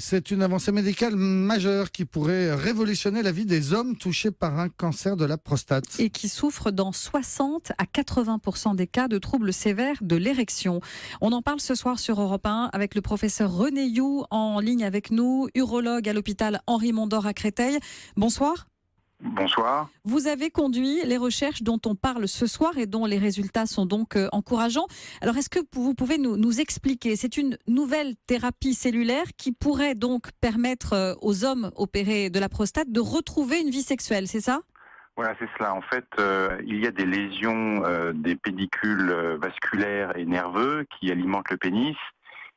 C'est une avancée médicale majeure qui pourrait révolutionner la vie des hommes touchés par un cancer de la prostate. Et qui souffrent dans 60 à 80% des cas de troubles sévères de l'érection. On en parle ce soir sur Europe 1 avec le professeur René You en ligne avec nous, urologue à l'hôpital Henri Mondor à Créteil. Bonsoir. Bonsoir. Vous avez conduit les recherches dont on parle ce soir et dont les résultats sont donc encourageants. Alors, est-ce que vous pouvez nous expliquer? C'est une nouvelle thérapie cellulaire qui pourrait donc permettre aux hommes opérés de la prostate de retrouver une vie sexuelle, c'est ça? Voilà, c'est cela. En fait, il y a des lésions des pédicules vasculaires et nerveux qui alimentent le pénis.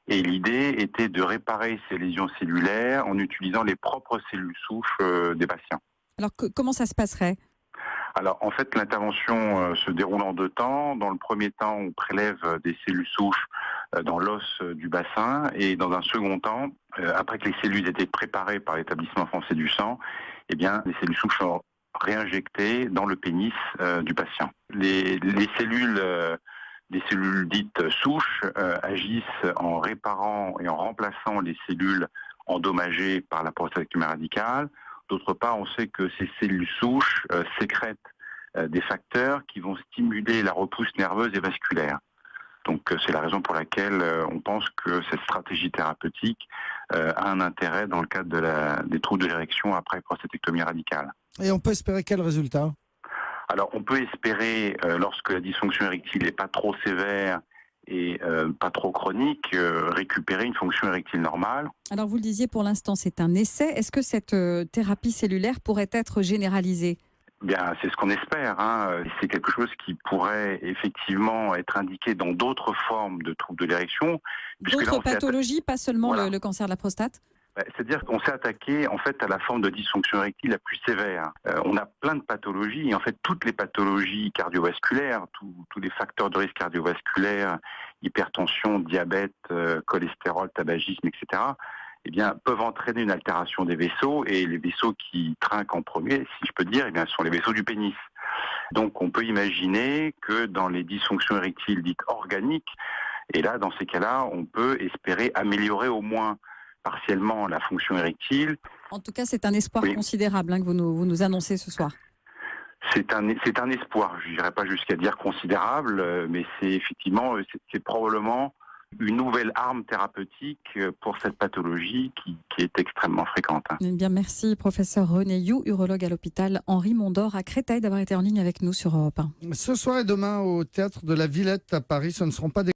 Et l'idée était de réparer ces lésions cellulaires en utilisant les propres cellules souches des patients. Alors, comment ça se passerait? Alors, en fait, l'intervention se déroule en deux temps. Dans le premier temps, on prélève des cellules souches dans l'os du bassin. Et dans un second temps, après que les cellules étaient préparées par l'établissement français du sang, eh bien, les cellules souches sont réinjectées dans le pénis du patient. Les cellules dites souches agissent en réparant et en remplaçant les cellules endommagées par la prostatectomie radicale. D'autre part, on sait que ces cellules souches sécrètent des facteurs qui vont stimuler la repousse nerveuse et vasculaire. Donc c'est la raison pour laquelle on pense que cette stratégie thérapeutique a un intérêt dans le cadre des troubles de l'érection après prostatectomie radicale. Et on peut espérer quel résultat? Alors on peut espérer, lorsque la dysfonction érectile n'est pas trop sévère et pas trop chronique, récupérer une fonction érectile normale. Alors, vous le disiez, pour l'instant, c'est un essai. Est-ce que cette thérapie cellulaire pourrait être généralisée? Bien, c'est ce qu'on espère. C'est quelque chose qui pourrait effectivement être indiqué dans d'autres formes de troubles de l'érection. D'autres pathologies, pas seulement voilà. le cancer de la prostate? C'est-à-dire qu'on s'est attaqué en fait à la forme de dysfonction érectile la plus sévère. On a plein de pathologies et en fait toutes les pathologies cardiovasculaires, tous les facteurs de risque cardiovasculaire, hypertension, diabète, cholestérol, tabagisme, etc. Eh bien, peuvent entraîner une altération des vaisseaux et les vaisseaux qui trinquent en premier, si je peux dire, eh bien, sont les vaisseaux du pénis. Donc, on peut imaginer que dans les dysfonctions érectiles dites organiques, et là, dans ces cas-là, on peut espérer améliorer au moins partiellement la fonction érectile. En tout cas, c'est un espoir considérable que vous nous annoncez ce soir. C'est un espoir, je n'irai pas jusqu'à dire considérable, mais c'est probablement une nouvelle arme thérapeutique pour cette pathologie qui est extrêmement fréquente. Eh bien, merci, professeur René You, urologue à l'hôpital Henri Mondor à Créteil, d'avoir été en ligne avec nous sur Europe 1. Ce soir et demain au Théâtre de la Villette à Paris, ce ne seront pas des